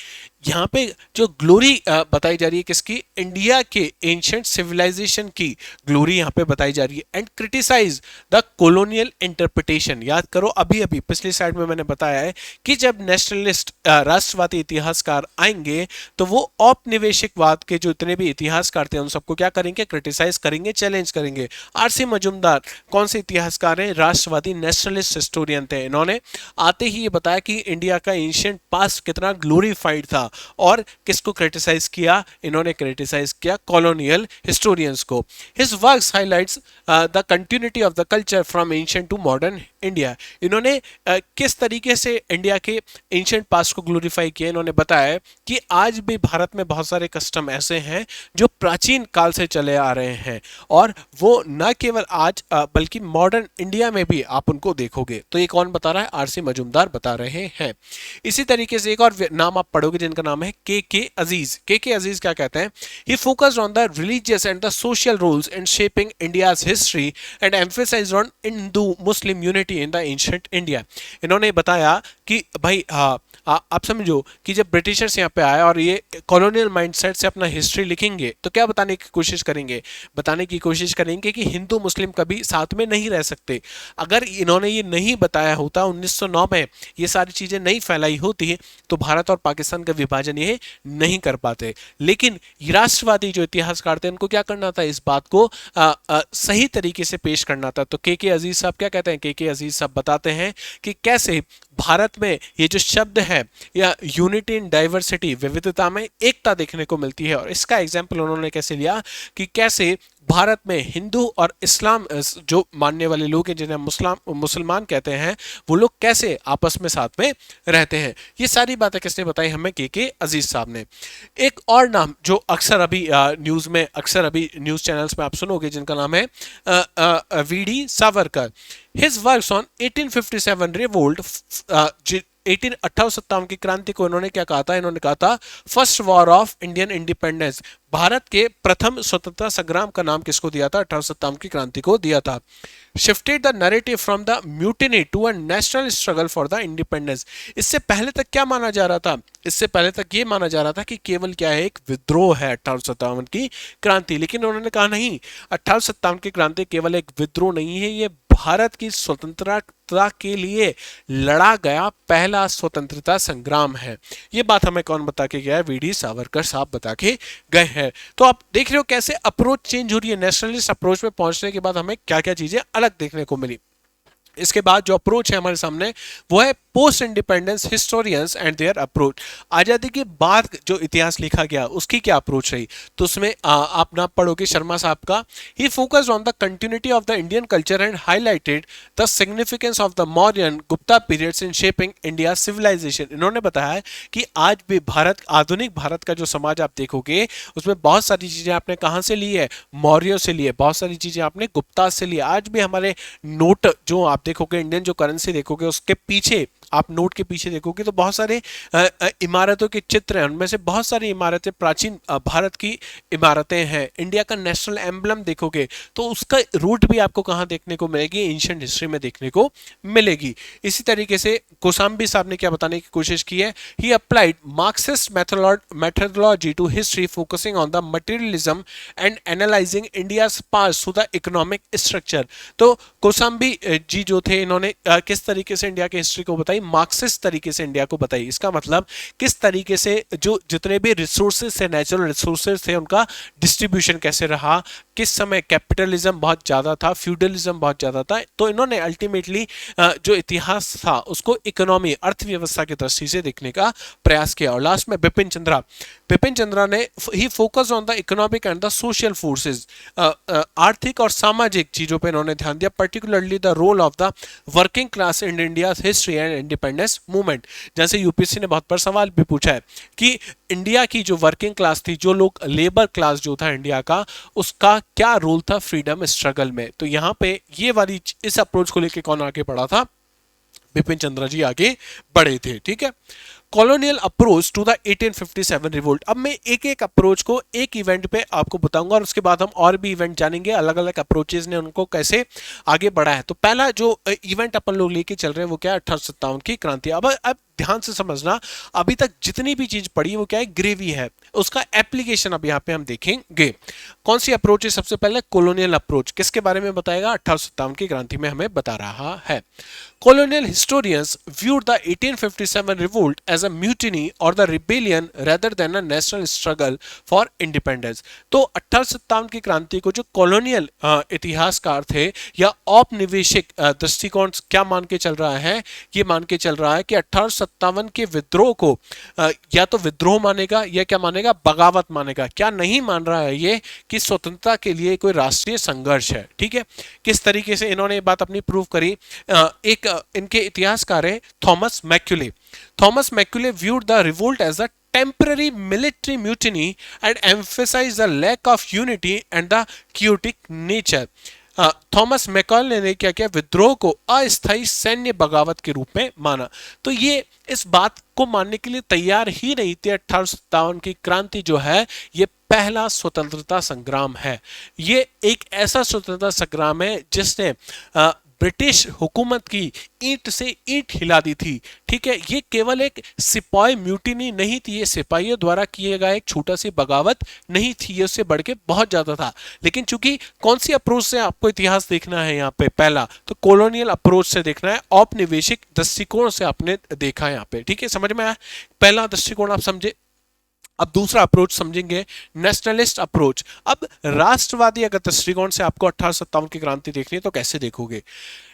यहाँ पे जो ग्लोरी बताई जा रही है किसकी? इंडिया के एंशिएंट सिविलाइजेशन की ग्लोरी यहाँ पे बताई जा रही है। And criticise the colonial interpretation. याद करो, अभी अभी पिछली साइड में मैंने बताया है कि जब नेशनलिस्ट राष्ट्रवादी इतिहासकार आएंगे तो वो औपनिवेशिकवाद के जो इतने भी इतिहासकार थे उन सबको क्या करेंगे? क्रिटिसाइज करेंगे, चैलेंज करेंगे। आरसी मजूमदार कौन से इतिहासकार हैं? राष्ट्रवादी नेशनलिस्ट हिस्टोरियन थे। इन्होंने आते ही ये बताया कि इंडिया का एंशिएंट पास्ट कितना ग्लोरीफाइड था। और किसको क्रिटिसाइज किया? इन्होंने क्रिटिसाइज किया कॉलोनियल हिस्टोरियंस को। His works highlights the continuity of the culture from ancient to modern India. इन्होंने किस तरीके से इंडिया के एंशिएंट पास्ट को ग्लोरीफाई किया? इन्होंने बताया कि आज भी भारत में बहुत सारे कस्टम ऐसे हैं जो प्राचीन काल से चले आ रहे हैं, और वो न केवल आज बल्कि मॉडर्न इंडिया में भी आप उनको देखोगे। तो ये कौन बता रहा है? आरसी मजूमदार बता रहे हैं। इसी तरीके से एक और नाम आप पढ़ोगे जिनका नाम है के अजीज। के अजीज क्या कहते हैं? He focused on the religious and the social rules in shaping India's history and emphasized on Hindu Muslim unity in the ancient India. इन्होंने बताया कि भाई आप समझो कि जब ब्रिटिशर्स यहाँ पे आए और ये कॉलोनियल माइंडसेट से अपना हिस्ट्री लिखेंगे तो क्या बताने की कोशिश करेंगे? बताने की कोशिश करेंगे कि हिंदू मुस्लिम कभी साथ में नहीं रह सकते। अगर इन्होंने ये नहीं बताया होता, 1909 में ये सारी चीजें नहीं फैलाई होती तो भारत और पाकिस्तान का विभाजन ये नहीं कर पाते। लेकिन राष्ट्रवादी जो इतिहासकार थे उनको क्या करना था? इस बात को सही तरीके से पेश करना था। तो के अजीज साहब क्या कहते हैं? के अजीज साहब बताते हैं कि कैसे भारत में ये जो शब्द है या यूनिटी इन डाइवर्सिटी, विविधता में एकता देखने को मिलती है। और इसका एग्जाम्पल उन्होंने कैसे लिया कि कैसे भारत में हिंदू और इस्लाम जो मानने वाले लोग हैं, जिन्हें मुसलमान कहते हैं, वो लोग कैसे आपस में साथ में रहते हैं। ये सारी बातें किसने बताई हमें? के अजीज साहब ने। एक और नाम जो अक्सर अभी न्यूज चैनल्स में आप सुनोगे, जिनका नाम है V D Savarkar. His works on 1857 revolt, 1857 की क्रांति को इन्होंने क्या कहा था? इन्होंने कहा था first war of Indian independence. Bharat के प्रथम स्वतंत्रता संग्राम का नाम किसको दिया था? 1857 की क्रांति को दिया था। Shifted the narrative from the mutiny to a national struggle for the independence. इससे पहले तक क्या माना जा रहा था? इससे पहले तक ये माना जा रहा था कि केवल क्या है, एक विद्रोह है 1857 की क्रांति। लेकिन उन्होंने कहा नहीं, 1857 की क्रांति केवल एक विद्रोह नहीं है, ये भारत की स्वतंत्रता के लिए लड़ा गया पहला स्वतंत्रता संग्राम है। ये बात हमें कौन बता के गया है? वीडी सावरकर साहब बता के गए हैं। तो आप देख रहे हो कैसे अप्रोच चेंज हो रही है। नेशनलिस्ट अप्रोच में पहुंचने के बाद हमें क्या क्या चीजें अलग देखने को मिली। इसके बाद जो अप्रोच है हमारे सामने वो है post independence historians and there approach. आजादी के बाद जो इतिहास लिखा गया उसकी क्या अप्रोच रही? तो उसमें आप नाम पढ़ोगे शर्मा साहब का। He focused on the continuity of the Indian culture and highlighted the significance of the Mauryan Gupta periods in shaping India civilisation. इन्होंने बताया कि आज भी भारत, आधुनिक भारत का जो समाज आप देखोगे उसमें बहुत सारी चीजें आपने कहां से ली है? मौर्यों से ली है। बहुत सारी चीजें आपने गुप्ता से ली है। आज भी हमारे नोट जो आप देखोगे, इंडियन जो करेंसी देखोगे, उसके पीछे आप नोट के पीछे देखोगे तो बहुत सारे इमारतों के चित्र हैं। उनमें से बहुत सारी इमारतें प्राचीन भारत की इमारतें हैं। इंडिया का नेशनल एम्बलम देखोगे तो उसका रूट भी आपको कहाँ देखने को मिलेगी? एंशिएंट हिस्ट्री में देखने को मिलेगी। इसी तरीके से कोसाम्बी साहब ने क्या बताने की कोशिश की है? He applied Marxist methodology to history focusing on the materialism and analysing India's past through the economic structure. तो कोसाम्बी जी जो थे, इन्होंने किस तरीके से इंडिया की हिस्ट्री को बताई? मार्क्सिस्ट तरीके से इंडिया को बताई। इसका मतलब किस तरीके से जो जितने भी रिसोर्सेज थे, नेचुरल रिसोर्सेज थे, उनका डिस्ट्रीब्यूशन कैसे रहा, किस समय कैपिटलिज्म बहुत ज्यादा था, फ्यूडलिज्म बहुत ज्यादा था। तो इन्होंने अल्टीमेटली जो इतिहास था उसको इकोनॉमी, अर्थव्यवस्था की दृष्टि से देखने का प्रयास किया। और लास्ट में बिपिन चंद्रा ने he focus on the economic and the social forces, आर्थिक और सामाजिक चीजों पर इन्होंने ध्यान दिया। Particularly the role of the working class in India history and independence movement. जैसे यूपीएससी ने बहुत बार सवाल भी पूछा है कि इंडिया की जो वर्किंग क्लास थी, जो लोग लेबर क्लास जो था इंडिया का, उसका क्या रोल था फ्रीडम स्ट्रगल में। तो यहाँ पे ये वाली इस अप्रोच को लेकर कौन आगे बढ़ा था? बिपिन चंद्र जी आगे बढ़े थे। ठीक है, colonial approach to the 1857 revolt. अब मैं एक एक अप्रोच को एक इवेंट पे आपको बताऊंगा और उसके बाद हम और भी इवेंट जानेंगे, अलग अलग अप्रोचेस ने उनको कैसे आगे बढ़ा है। तो पहला जो इवेंट अपन लोग लेके चल रहे हैं वो क्या है, 1857 की क्रांति। अब ध्यान से समझना, अभी तक जितनी भी चीज पढ़ी वो क्या है, ग्रेवी है, उसका एप्लीकेशन अब यहाँ पे हम देखेंगे। कौन सी अप्रोच है? सबसे पहले कॉलोनियल अप्रोच। किसके बारे में बताएगा? 1857 की क्रांति में हमें बता रहा है। Colonial historians viewed the 1857 revolt as a mutiny or the rebellion rather than a national struggle for independence। तो 1857 की क्रांति को जो कॉलोनियल इतिहासकार थे या औपनिवेशिक दृष्टिकोण क्या मान के चल रहा है, ये मान के चल रहा है कि 1857 के विद्रोह को या तो विद्रोह मानेगा या क्या मानेगा, बगावत मानेगा। क्या नहीं मान रहा है ये कि स्वतंत्रता के लिए कोई राष्ट्रीय संघर्ष है। ठीक है, किस तरीके से इन्होंने ये बात अपनी प्रूव करी? एक इनके इतिहासकार है Thomas Macaulay. Thomas Macaulay viewed the revolt as a temporary military mutiny and emphasized the lack of unity and the chaotic nature। Thomas Macaulay ने क्या किया? विद्रोह को अस्थायी सैन्य बगावत के रूप में माना। तो ये इस बात को मानने के लिए तैयार ही नहीं थे। 1857 की क्रांति जो है ये पहला स्वतंत्रता संग्राम है। ये एक ऐसा स्वतंत्रता संग्राम है जिसने ब्रिटिश हुकूमत की ईंट से ईंट हिला दी थी। ठीक है, ये केवल एक सिपाही म्यूटिनी नहीं थी, ये सिपाहियों द्वारा किए गए एक छोटा सी बगावत नहीं थी, ये उससे बढ़ के बहुत ज्यादा था। लेकिन चूंकि कौन सी अप्रोच से आपको इतिहास देखना है यहाँ पे, पहला तो कॉलोनियल अप्रोच से देखना है, औपनिवेशिक दृष्टिकोण से आपने देखा है यहाँ पे। ठीक है, समझ में आया? पहला दृष्टिकोण आप समझे। अब दूसरा अप्रोच समझेंगे, नेशनलिस्ट अप्रोच। अब राष्ट्रवादी अगर दृष्टिकोण से आपको 1857 की क्रांति देखनी है तो कैसे देखोगे?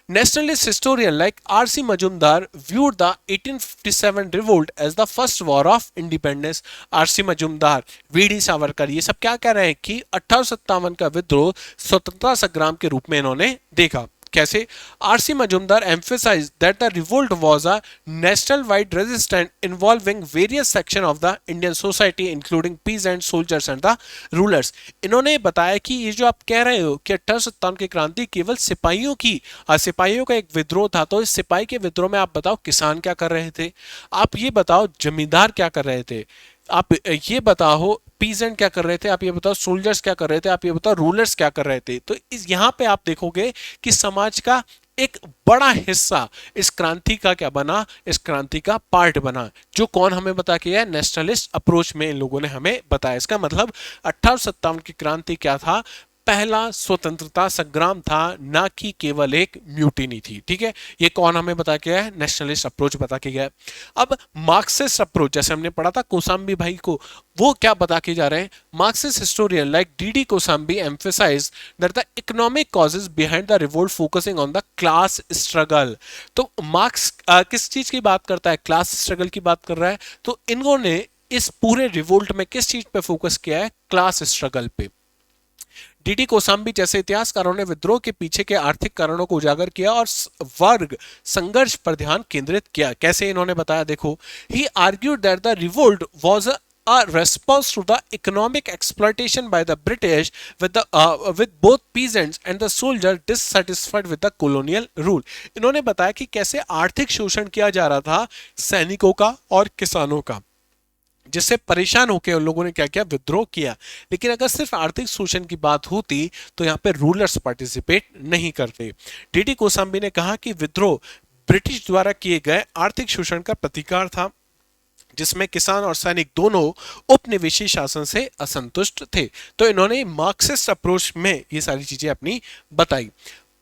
Nationalist historian like R.C. Majumdar viewed the 1857 revolt as the first war of independence। R.C. Majumdar, VD. Savarkar, ये सब क्या कह रहे हैं कि 1857 का विद्रोह स्वतंत्रता संग्राम के रूप में इन्होंने देखा। कैसे? RC. Majumdar emphasized that the revolt was a national-wide resistance involving various sections of the Indian society including peasants, soldiers and the rulers। इन्होंने बताया कि ये जो आप कह रहे हो कि 1857 की क्रांति केवल सिपाहियों की सिपाहियों का एक विद्रोह था, तो इस सिपाही के विद्रोह में आप बताओ किसान क्या कर रहे थे, आप ये बताओ जमींदार क्या कर रहे थे, आप ये बताओ पीजेंट क्या कर रहे थे, आप ये बताओ सोल्जर्स क्या कर रहे थे, आप ये बताओ रूलर्स क्या कर रहे थे। तो इस यहाँ पे आप देखोगे कि समाज का एक बड़ा हिस्सा इस क्रांति का क्या बना, इस क्रांति का पार्ट बना। जो कौन हमें बता के है? नेशनलिस्ट अप्रोच में इन लोगों ने हमें बताया। इसका मतलब 1857 की क्रांति क्या था? पहला स्वतंत्रता संग्राम था, ना कि केवल एक म्यूटिनी थी। ठीक है, ये कौन हमें बता के है? नेशनलिस्ट अप्रोच बता के गया। अब मार्क्सिस्ट अप्रोच, जैसे हमने पढ़ा था कोसाम्बी भाई को, वो क्या बता के जा रहे हैं? Marxist historian like D Kosambi emphasise that the economic causes behind the revolt focusing on the class struggle. तो मार्क्स किस चीज की बात करता है? क्लास स्ट्रगल की बात कर रहा है। तो इन्होंने इस पूरे रिवोल्ट में किस चीज पे फोकस किया है? क्लास स्ट्रगल पे। डी कोसाम्बी जैसे इतिहासकारों ने विद्रोह के पीछे के आर्थिक कारणों को उजागर किया और वर्ग संघर्ष पर ध्यान केंद्रित किया। कैसे इन्होंने बताया? देखो, he argued that the revolt was a response to the economic exploitation by the British with both peasants and the soldiers dissatisfied with the colonial rule। इन्होंने बताया कि कैसे आर्थिक शोषण किया जा रहा था सैनिकों का और किसानों का, जिससे परेशान होकर उन लोगों ने क्या किया? विद्रोह किया। लेकिन अगर सिर्फ आर्थिक शोषण की बात होती तो यहाँ पे रूलर्स पार्टिसिपेट नहीं करते। डी कोसाम्बी ने कहा कि विद्रोह ब्रिटिश द्वारा किए गए आर्थिक शोषण का प्रतिकार था, जिसमें किसान और सैनिक दोनों उपनिवेशी शासन से असंतुष्ट थे। तो इन्होंने मार्क्सिस्ट अप्रोच में ये सारी चीजें अपनी बताई।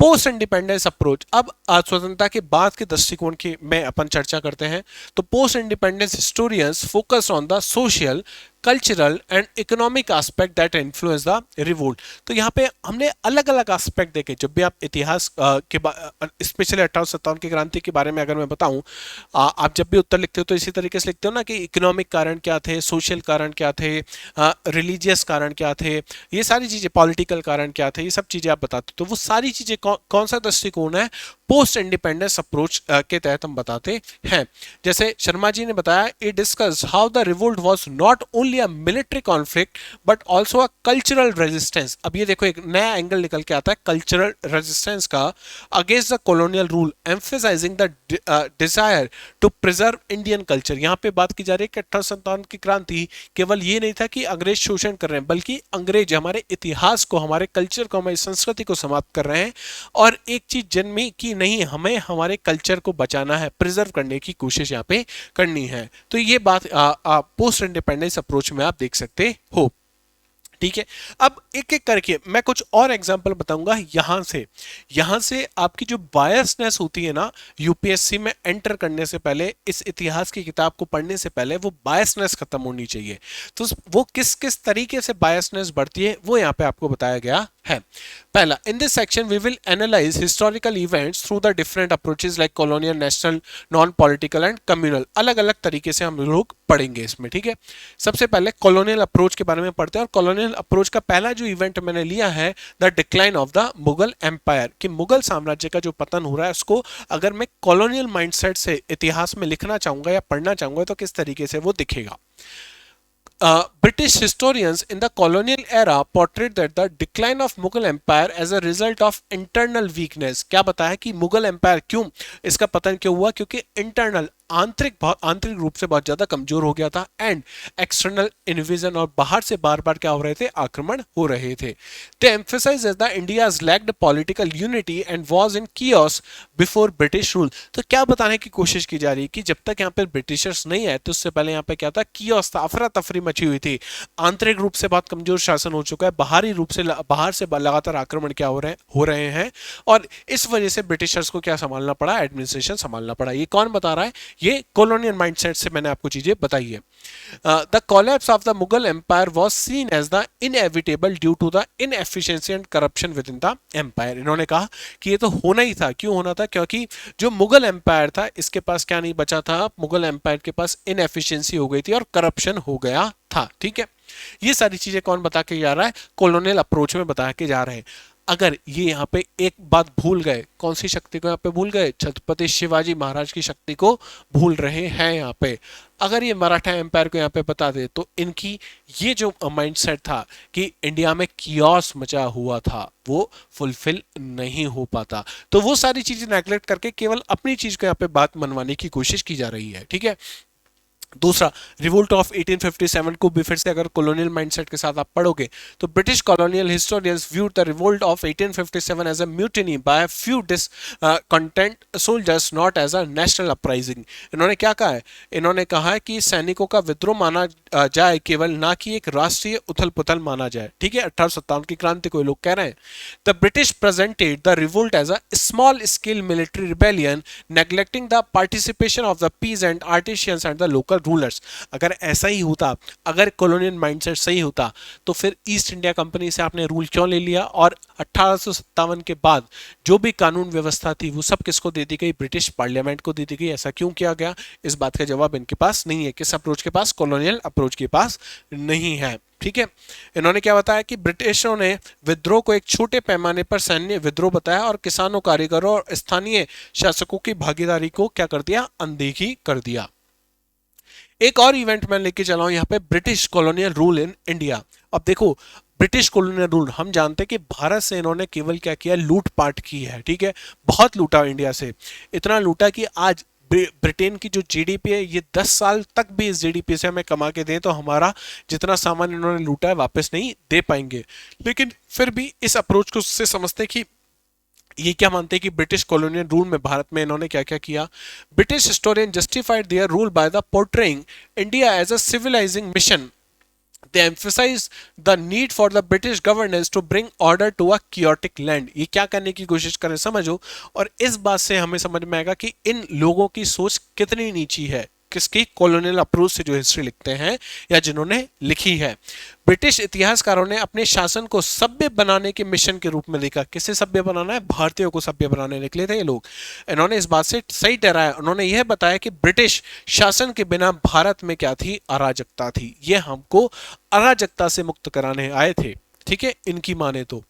Post independence approach. अब स्वतंत्रता के बाद के दृष्टिकोण की में अपन चर्चा करते हैं। तो post independence historians focus on the social, cultural and economic aspect that influence the revolt. तो यहाँ पे हमने अलग अलग एस्पेक्ट देखे। जब भी आप इतिहास के स्पेशली 1857 की क्रांति के बारे में अगर मैं बताऊं, आप जब भी उत्तर लिखते हो तो इसी तरीके से लिखते हो ना कि इकोनॉमिक कारण क्या थे, सोशल कारण क्या थे, रिलीजियस कारण क्या थे, ये सारी चीजें, पॉलिटिकल कारण क्या थे, ये सब चीजें आप बताते हो। तो वो सारी चीजें कौन सा दृष्टिकोण है? पोस्ट इंडिपेंडेंस अप्रोच के तहत हम बताते हैं। जैसे शर्मा जी ने बताया, it discuss how the revolt was not only only a military conflict but also a cultural resistance. अब ये देखो एक नया एंगल निकल के आता है कल्चरल रेजिस्टेंस का against the colonial rule, emphasising the desire to preserve Indian culture. यहाँ पे बात की जा रही है कि 1857 की क्रांति केवल ये नहीं था कि अंग्रेज शोषण कर रहे हैं, बल्कि अंग्रेज हमारे इतिहास को, हमारे कल्चर को, हमारी संस्कृति को समाप्त कर रहे हैं। और एक चीज जन्मी कि नहीं, हमें हमारे कल्चर को बचाना है, प्रिजर्व करने की कोशिश यहाँ पे करनी है। तो ये बात पोस्ट इंडिपेंडेंस अप्रोच में आप देख सकते हो। ठीक है, अब एक एक करके मैं कुछ और एग्जांपल बताऊंगा। यहां से आपकी जो बायसनेस होती है ना, यूपीएससी में एंटर करने से पहले, इस इतिहास की किताब को पढ़ने से पहले वो बायसनेस खत्म होनी चाहिए। तो वो किस किस तरीके से बायसनेस बढ़ती है वो यहां पे आपको बताया गया है। पहला, in this section we will analyse historical events through the different approaches like colonial, national, non political and communal. अलग अलग तरीके से हम लोग पढ़ेंगे इसमें। ठीक है, सबसे पहले कॉलोनियल अप्रोच के बारे में पढ़ते हैं। और कॉलोनियल अप्रोच का पहला जो इवेंट मैंने लिया है, the decline of the Mughal empire, कि मुगल साम्राज्य का जो पतन हो रहा है उसको अगर मैं कॉलोनियल माइंडसेट से इतिहास में लिखना चाहूंगा या पढ़ना चाहूंगा तो किस तरीके से वो दिखेगा। British historians in the colonial era portrayed that the decline of Mughal Empire as a result of internal weakness। क्या बताया कि मुगल एम्पायर क्यों, इसका पतन क्यों हुआ, क्योंकि इंटरनल, आंतरिक रूप से बहुत ज्यादा कमजोर हो गया था, एंड एक्सटर्नल इन्वेजन, और बाहर से बार बार क्या हो रहे थे, आक्रमण हो रहे थे। They emphasise the India's lacked political unity and was in chaos before British rule. तो क्या बताने की कोशिश की जा रही है कि जब तक यहाँ पे ब्रिटिशर्स नहीं आए तो उससे पहले यहाँ पे क्या था, कियोस था, अफरा तफरी मची हुई थी। आंतरिक रूप से बहुत कमजोर शासन हो चुका है, बाहरी रूप से बाहर से लगातार आक्रमण क्या हो रहे हैं, और इस वजह से ब्रिटिशर्स को क्या संभालना पड़ा, एडमिनिस्ट्रेशन संभालना पड़ा। ये कौन बता रहा है, ये कॉलोनियल माइंडसेट से मैंने आपको चीजें बताई है। The collapse of the Mughal empire was seen as the inevitable due to the inefficiency and corruption within the empire. इन्होंने कहा कि ये तो होना ही था। क्यों होना था, क्योंकि जो मुगल एम्पायर था इसके पास क्या नहीं बचा था, मुगल एम्पायर के पास इनएफिशिएंसी हो गई थी और करप्शन हो गया था। ठीक है, ये सारी चीजें कौन बता के जा रहा है, कॉलोनियल अप्रोच में बता के जा रहे हैं। अगर ये यहाँ पे एक बात भूल गए, कौन सी शक्ति को यहाँ पे भूल गए, छत्रपति शिवाजी महाराज की शक्ति को भूल रहे हैं यहाँ पे। अगर ये मराठा एम्पायर को यहाँ पे बता दे तो इनकी ये जो माइंडसेट था कि इंडिया में कियोस मचा हुआ था, वो फुलफिल नहीं हो पाता। तो वो सारी चीजें नेगलेक्ट करके केवल अपनी चीज को यहाँ पे बात मनवाने की कोशिश की जा रही है। ठीक है, दूसरा, रिवोल्ट ऑफ 1857 को भी फिर से अगर कॉलोनियल माइंडसेट के साथ आप पढ़ोगे तो British colonial historians viewed the revolt of 1857 as a mutiny by few discontent soldiers, not as a national uprising. इन्होंने क्या कहा है, इन्होंने कहा है कि सैनिकों का विद्रोह माना जाए केवल, ना कि एक राष्ट्रीय उथल पुथल माना जाए। ठीक है, 1857 की क्रांति को लोग कह रहे हैं। The British presented the revolt as a small scale military rebellion, neglecting the participation of the peasant, artisans and the local rulers. अगर ऐसा ही होता, अगर कॉलोनियल माइंडसेट सही होता तो फिर ईस्ट इंडिया कंपनी से आपने रूल क्यों ले लिया, और 1857 के बाद जो भी कानून व्यवस्था थी वो सब किसको दे दी गई, ब्रिटिश पार्लियामेंट को दे दी गई। ऐसा क्यों किया गया, इस बात का जवाब इनके पास नहीं है। किस अप्रोच के पास, कॉलोनियल अप्रोच के पास नहीं है। ठीक है, इन्होंने क्या बताया कि ब्रिटिशों ने विद्रोह को एक छोटे पैमाने पर सैन्य विद्रोह बताया और किसानों, कारीगरों और स्थानीय शासकों की भागीदारी को क्या कर दिया, अनदेखी कर दिया। एक और इवेंट मैं लेके चला हूं यहाँ पे, British colonial rule in India. अब देखो, ब्रिटिश कॉलोनियल रूल, हम जानते हैं कि भारत से इन्होंने केवल क्या किया, लूटपाट की है। ठीक है, बहुत लूटा इंडिया से, इतना लूटा कि आज ब्रिटेन की जो जीडीपी है, ये 10 साल तक भी इस जीडीपी से हमें कमा के दें तो हमारा जितना सामान इन्होंने लूटा है वापस नहीं दे पाएंगे। लेकिन फिर भी इस अप्रोच को से समझते कि ये क्या मानते हैं कि ब्रिटिश कॉलोनियल रूल में भारत में इन्होंने क्या क्या किया। British historian justified their rule by the portraying India as a civilising mission. They emphasize the need for the British governance to bring order to a chaotic land। ये क्या करने की कोशिश करें, समझो। और इस बात से हमें समझ में आएगा कि इन लोगों की सोच कितनी नीची है, किसकी, कॉलोनियल अप्रोच से जो हिस्ट्री लिखते हैं या जिन्होंने लिखी है। ब्रिटिश इतिहासकारों ने अपने शासन को सभ्य बनाने के मिशन के रूप में देखा। किसे सभ्य बनाना है, भारतीयों को सभ्य बनाने निकले थे ये लोग। इन्होंने इस बात से सही ठहराया, उन्होंने यह बताया कि ब्रिटिश शासन के बिना भारत में क्या थी, अराजकता थी। ये हमको अराजकता से मुक्त कराने आए थे। ठीक है, इनकी माने तो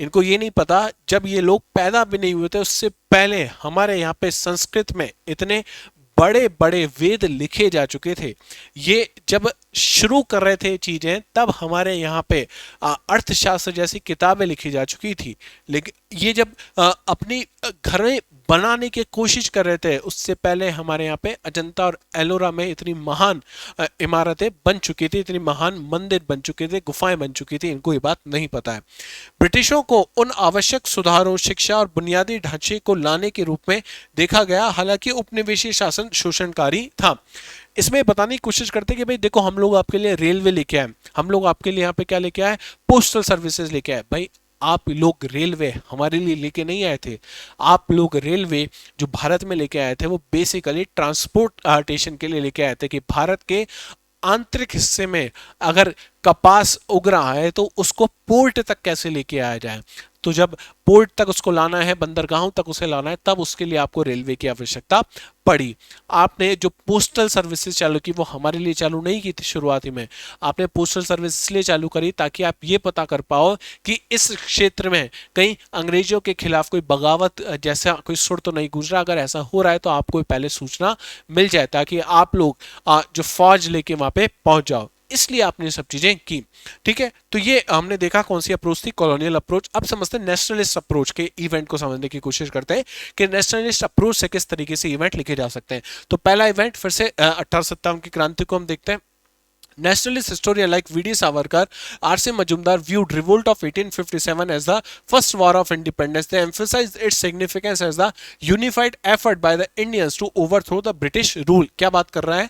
इनको ये नहीं पता, जब ये लोग पैदा भी नहीं हुए थे उससे पहले हमारे यहाँ पे संस्कृत में इतने बड़े बड़े वेद लिखे जा चुके थे। ये जब शुरू कर रहे थे चीजें, तब हमारे यहाँ पे अर्थशास्त्र जैसी किताबें लिखी जा चुकी थी। लेकिन ये जब अपनी घर में बनाने की कोशिश कर रहे थे, उससे पहले हमारे यहाँ पे अजंता और एलोरा में इतनी महान इमारतें बन चुकी थी, इतनी महान मंदिर बन चुके थे, गुफाएं बन चुकी थी। इनको ये बात नहीं पता है। ब्रिटिशों को उन आवश्यक सुधारों, शिक्षा और बुनियादी ढांचे को लाने के रूप में देखा गया, हालांकि उपनिवेशी शासन शोषणकारी था। इसमें बताने की कोशिश करते कि भाई देखो, हम लोग आपके लिए रेलवे लेके आए, हम लोग आपके लिए यहाँ पे क्या लेके आए, पोस्टल सर्विसेज लेके आए। भाई आप लोग रेलवे हमारे लिए लेके नहीं आए थे, आप लोग रेलवे जो भारत में लेके आए थे वो बेसिकली ट्रांसपोर्टेशन के लिए लेके आए थे, कि भारत के आंतरिक हिस्से में अगर कपास उग रहा है तो उसको पोर्ट तक कैसे लेके आया जाए। तो जब पोर्ट तक उसको लाना है, बंदरगाहों तक उसे लाना है, तब उसके लिए आपको रेलवे की आवश्यकता पड़ी। आपने जो पोस्टल सर्विसेज चालू की वो हमारे लिए चालू नहीं की थी शुरुआती में, आपने पोस्टल सर्विस इसलिए चालू करी ताकि आप ये पता कर पाओ कि इस क्षेत्र में कहीं अंग्रेजों के खिलाफ कोई बगावत जैसा कोई सुर तो नहीं गूंज रहा। अगर ऐसा हो रहा है तो आपको पहले सूचना मिल जाए, ताकि आप लोग जो फौज लेके वहां पे पहुंच जाओ। इसलिए आपने सब चीजें की। ठीक है, तो ये हमने देखा कौन सी अप्रोच थी, कॉलोनियल अप्रोच। अब समझते हैं नेशनलिस्ट अप्रोच के इवेंट को समझने की कोशिश करते हैं कि नेशनलिस्ट अप्रोच से किस तरीके से इवेंट लिखे जा सकते हैं। तो पहला इवेंट फिर से 1857 की क्रांति को हम देखते हैं। Nationalist historian like V.D. Savarkar, R.C. Majumdar viewed revolt of 1857 as the first war of independence. They emphasized its significance as the unified effort by the Indians to overthrow the British rule. क्या बात कर रहा है,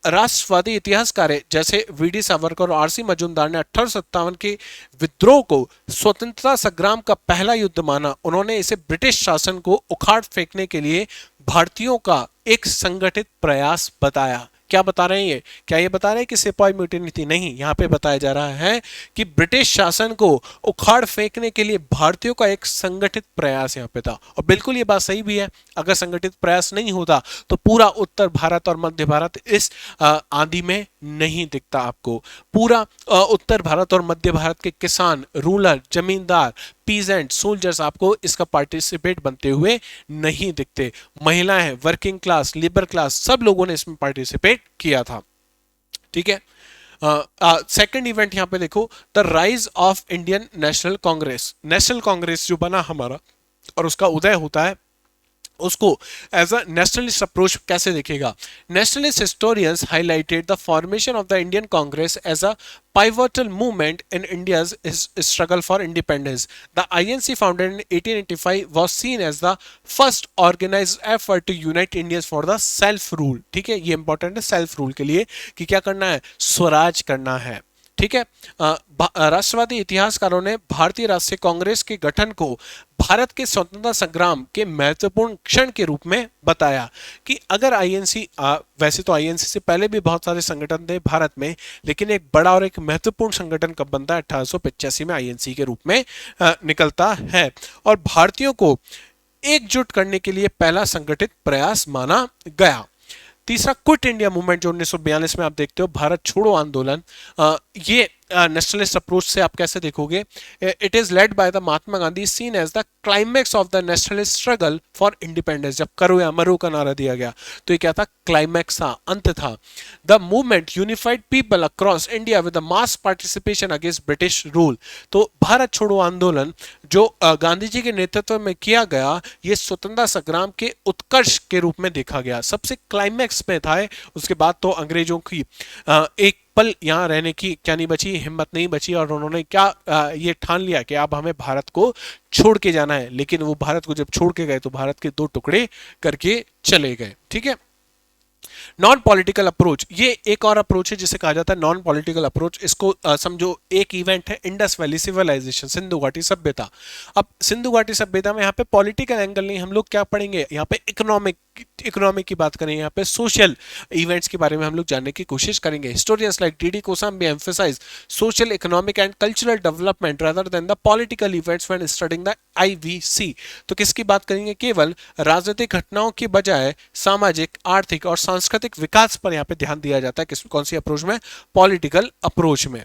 राष्ट्रवादी इतिहासकार जैसे VD. Savarkar और RC. Majumdar ने 1857 के विद्रोह को स्वतंत्रता संग्राम का पहला युद्ध माना। उन्होंने इसे ब्रिटिश शासन को उखाड़ फेंकने के लिए भारतीयों का एक संगठित प्रयास बताया। क्या बता रहे हैं ये, क्या ये बता रहे हैं कि सिपाही म्यूटिनी थी? नहीं, यहाँ पे बताया जा रहा है कि ब्रिटिश शासन को उखाड़ फेंकने के लिए भारतीयों का एक संगठित प्रयास यहाँ पे था। और बिल्कुल ये बात सही भी है, अगर संगठित प्रयास नहीं होता तो पूरा उत्तर भारत और मध्य भारत इस आंधी में नहीं दिखता आपको। पूरा उत्तर भारत और मध्य भारत के किसान, रूलर, जमींदार, पीजेंट, सोल्जर्स आपको इसका पार्टिसिपेट बनते हुए नहीं दिखते। महिलाएं, वर्किंग क्लास, लेबर क्लास, सब लोगों ने इसमें पार्टिसिपेट किया था। ठीक है, सेकंड इवेंट यहां पे देखो, the rise of Indian national Congress. National Congress जो बना हमारा और उसका उदय होता है, उसको एज अ नेशनलिस्ट अप्रोच कैसे देखेगा? Nationalist historians highlighted the formation of the Indian Congress as a pivotal movement in India's struggle for independence. The INC, founded in 1885, was seen as the first organized effort to unite Indians for the self rule. ठीक है, ये important है self rule के लिए कि क्या करना है, स्वराज करना है। ठीक है, राष्ट्रवादी इतिहासकारों ने भारतीय राष्ट्रीय कांग्रेस के गठन को भारत के स्वतंत्रता संग्राम के महत्वपूर्ण क्षण के रूप में बताया। कि अगर आईएनसी, वैसे तो आईएनसी से पहले भी बहुत सारे संगठन थे भारत में, लेकिन एक बड़ा और एक महत्वपूर्ण संगठन कब बनता है? 1885 में आईएनसी के रूप में निकलता है, और भारतीयों को एकजुट करने के लिए पहला संगठित प्रयास माना गया। तीसरा, क्विट इंडिया मूवमेंट जो 1942 में आप देखते हो, भारत छोड़ो आंदोलन, ये नेशनलिस्ट अप्रोच से आप कैसे देखोगे? It is led by the Mahatma Gandhi, seen as the climax of the nationalist struggle for independence. जब करो या मरो का नारा दिया गया तो ये क्या था? क्लाइमैक्स था, अंत था। The movement unified people across India with mass participation against British rule. तो भारत छोड़ो आंदोलन जो गांधी जी के नेतृत्व में किया गया, ये स्वतंत्रता संग्राम के उत्कर्ष के रूप में देखा गया, सबसे क्लाइमैक्स में था। उसके बाद तो अंग्रेजों की एक पल यहाँ रहने की क्या नहीं बची, हिम्मत नहीं बची, और उन्होंने क्या ये ठान लिया कि अब हमें भारत को छोड़ के जाना है। लेकिन वो भारत को जब छोड़ के गए तो भारत के दो टुकड़े करके चले गए। ठीक है, नॉन पॉलिटिकल अप्रोच, ये एक और अप्रोच है जिसे कहा जाता है नॉन पॉलिटिकल अप्रोच। इसको समझो एक इवेंट है इंडस वैली सिविलाइजेशन, सिंधु घाटी सभ्यता। अब सिंधु घाटी सभ्यता में यहाँ पे पॉलिटिकल एंगल नहीं, हम लोग क्या पढ़ेंगे यहाँ पे? इकोनॉमिक की बात करेंगे, यहाँ पे सोशल इवेंट्स के बारे में हम लोग जानने की कोशिश करेंगे। Historians like D D. Kosambi emphasise social, economic and cultural development rather than the political events when studying the IVC. तो किसकी बात करेंगे? केवल राजनीतिक घटनाओं की बजाय सामाजिक, आर्थिक और सांस्कृतिक विकास पर यहाँ पे ध्यान दिया जाता है। कौन सी अप्रोच में? पॉलिटिकल अप्रोच में।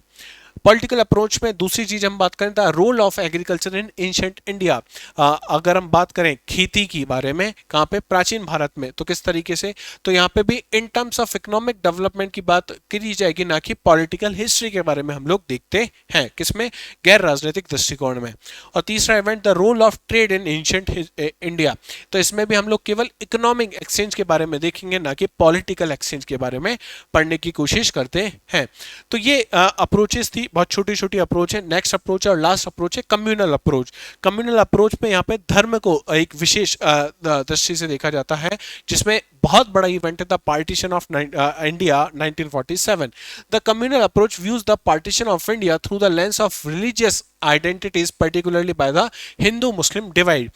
पॉलिटिकल अप्रोच में दूसरी चीज हम बात करें the role of agriculture in ancient India. अगर हम बात करें खेती की बारे में, कहाँ पे, प्राचीन भारत में, तो किस तरीके से, तो यहाँ पे भी in terms of economic development की बात करी जाएगी, ना कि पॉलिटिकल हिस्ट्री के बारे में हम लोग देखते हैं, किसमें, गैर राजनीतिक दृष्टिकोण में। और तीसरा event the role of trade in ancient India, तो इसमें भी हम लोग केवल इकोनॉमिक एक्सचेंज के बारे में देखेंगे, ना कि पॉलिटिकल एक्सचेंज के बारे में पढ़ने की कोशिश करते हैं। तो ये अप्रोचेस थी, बहुत छोटी छोटी अप्रोच है। नेक्स्ट अप्रोच और लास्ट अप्रोच है कम्युनल अप्रोच। कम्युनल अप्रोच में यहाँ पे धर्म को एक विशेष दृष्टि से देखा जाता है, जिसमें बहुत बड़ा इवेंट है the partition of India 1947। The communal approach views the partition of India through the lens of religious identities, particularly by the Hindu Muslim divide,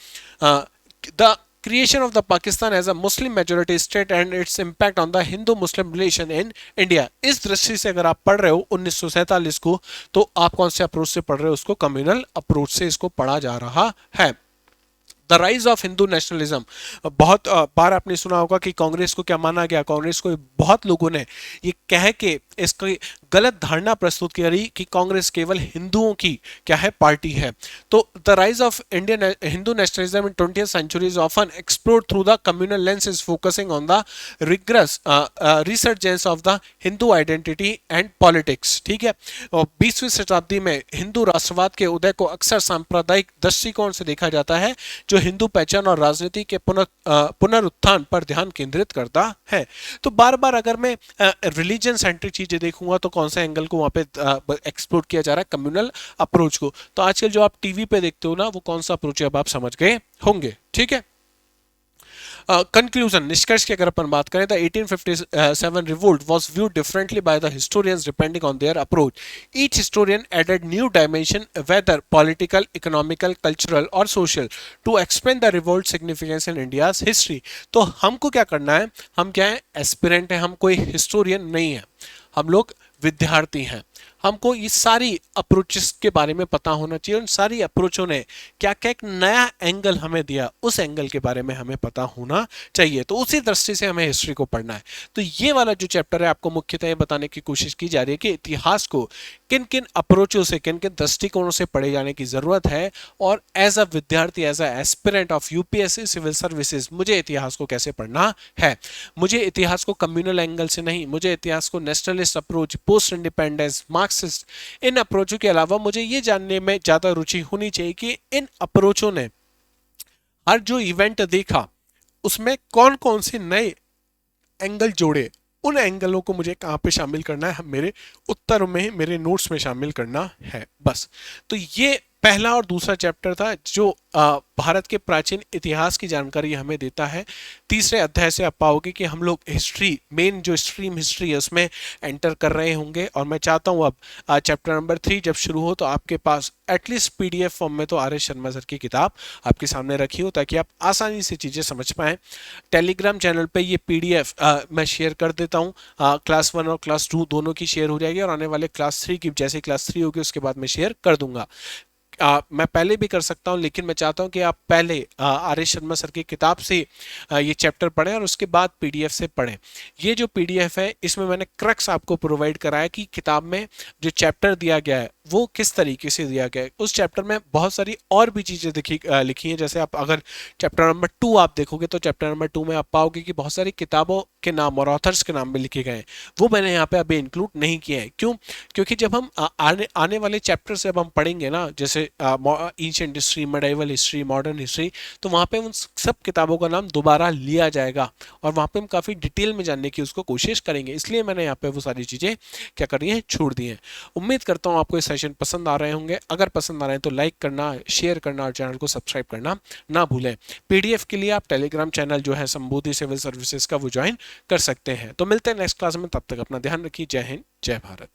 the creation of the Pakistan as a Muslim majority state and its impact on the Hindu-Muslim relation in India। इस दृष्टि से अगर आप पढ़ रहे हो 1947 को, तो आप कौन से अप्रोच से पढ़ रहे हो, उसको कम्युनल अप्रोच से इसको पढ़ा जा रहा है। The rise of Hindu nationalism, बहुत बार आपने सुना होगा कि कांग्रेस को क्या माना गया। कांग्रेस को बहुत लोगों ने ये कह के इसकी गलत धारणा प्रस्तुत करी कि कांग्रेस केवल हिंदुओं की क्या है, पार्टी है। तो the rise of Indian Hindu nationalism in 20th century is often explored through the communal lens, is focusing on the regress resurgence of the Hindu identity and politics. ठीक है, और 20वीं शताब्दी में हिंदू राष्ट्रवाद के उदय को अक्सर सांप्रदायिक दृष्टिकोण से देखा जाता है, जो हिंदू पहचान और राजनीति के पुनरुत्थान पर ध्यान केंद्रित करता है। तो बार बार अगर मैं रिलीजन सेंट्रिक चीजें देखूंगा, तो कौन सा एंगल को वहां पे एक्सप्लोर किया जा रहा है, कम्युनल अप्रोच को। तो आजकल जो आप टीवी पे देखते हो ना, वो कौन सा अप्रोच है, अब आप समझ गए होंगे। ठीक है, कंक्लूजन, निष्कर्ष की अगर अपन बात करें, तो 1857 revolt was viewed differently by the historians depending on their approach. Each historian added new dimension, whether political, economical, cultural or social, to explain the revolt significance in India's history। तो हमको क्या करना है, हम क्या है, एस्पिरेंट है, हम कोई हिस्टोरियन नहीं है, हम लोग विद्यार्थी हैं। हमको ये सारी अप्रोचेस के बारे में पता होना चाहिए, उन सारी अप्रोचों ने क्या क्या एक नया एंगल हमें दिया, उस एंगल के बारे में हमें पता होना चाहिए। तो उसी दृष्टि से हमें हिस्ट्री को पढ़ना है। तो ये वाला जो चैप्टर है, आपको मुख्यतः ये बताने की कोशिश की जा रही है कि इतिहास को किन किन अप्रोचों से, किन किन दृष्टिकोणों से पढ़े जाने की जरूरत है, और एज अ विद्यार्थी, as a aspirant of UPSC civil services, मुझे इतिहास को कैसे पढ़ना है। मुझे इतिहास को कम्युनल एंगल से नहीं, मुझे इतिहास को nationalist approach, post independence, Marxist, इन अप्रोचों के अलावा मुझे ये जानने में ज्यादा रुचि होनी चाहिए कि इन अप्रोचों ने हर जो इवेंट देखा, उसमें कौन कौन से नए एंगल जोड़े, उन एंगलों को मुझे कहाँ पे शामिल करना है, मेरे उत्तर में, मेरे नोट्स में शामिल करना है, बस। तो ये पहला और दूसरा चैप्टर था, जो भारत के प्राचीन इतिहास की जानकारी हमें देता है। तीसरे अध्याय से आप पाओगे कि हम लोग हिस्ट्री, मेन जो स्ट्रीम हिस्ट्री है, उसमें एंटर कर रहे होंगे। और मैं चाहता हूँ अब चैप्टर नंबर 3 जब शुरू हो, तो आपके पास एटलीस्ट पीडीएफ फॉर्म में तो आर एस शर्मा सर की किताब आपके सामने रखी हो, ताकि आप आसानी से चीज़ें समझ पाएँ। टेलीग्राम चैनल पर ये पीडीएफ मैं शेयर कर देता हूँ, क्लास 1 और क्लास 2 दोनों की शेयर हो जाएगी, और आने वाले क्लास 3 की, जैसे क्लास 3 होगी उसके बाद मैं शेयर कर दूंगा। मैं पहले भी कर सकता हूं, लेकिन मैं चाहता हूं कि आप पहले आर एस शर्मा सर की किताब से ये चैप्टर पढ़ें, और उसके बाद पीडीएफ से पढ़ें। ये जो पीडीएफ है, इसमें मैंने क्रक्स आपको प्रोवाइड कराया कि किताब में जो चैप्टर दिया गया है वो किस तरीके से दिया गया है। उस चैप्टर में बहुत सारी और भी चीज़ें लिखी हैं। जैसे आप अगर चैप्टर नंबर 2 आप देखोगे, तो चैप्टर नंबर 2 में आप पाओगे कि बहुत सारी किताबों के नाम और ऑथर्स के नाम भी लिखे गए हैं, वो मैंने यहाँ पे अभी इंक्लूड नहीं किए हैं। क्यों? क्योंकि जब हम आने वाले चैप्टर से अब हम पढ़ेंगे ना, जैसे ancient history, medieval history, modern history, तो वहाँ पे उन सब किताबों का नाम दोबारा लिया जाएगा, और वहाँ पे हम काफ़ी डिटेल में जानने की उसको कोशिश करेंगे। इसलिए मैंने यहाँ पे वो सारी चीज़ें क्या कर रही हैं, छोड़ दी हैं। उम्मीद करता हूँ आपको ये सेशन पसंद आ रहे होंगे। अगर पसंद आ रहे हैं तो लाइक करना, शेयर करना और चैनल को सब्सक्राइब करना ना भूलें। पीडीएफ के लिए आप टेलीग्राम चैनल जो है संबोधि सिविल सर्विसेज का, वो ज्वाइन कर सकते हैं। तो मिलते हैं नेक्स्ट क्लास में, तब तक अपना ध्यान रखिए। जय हिंद, जय भारत।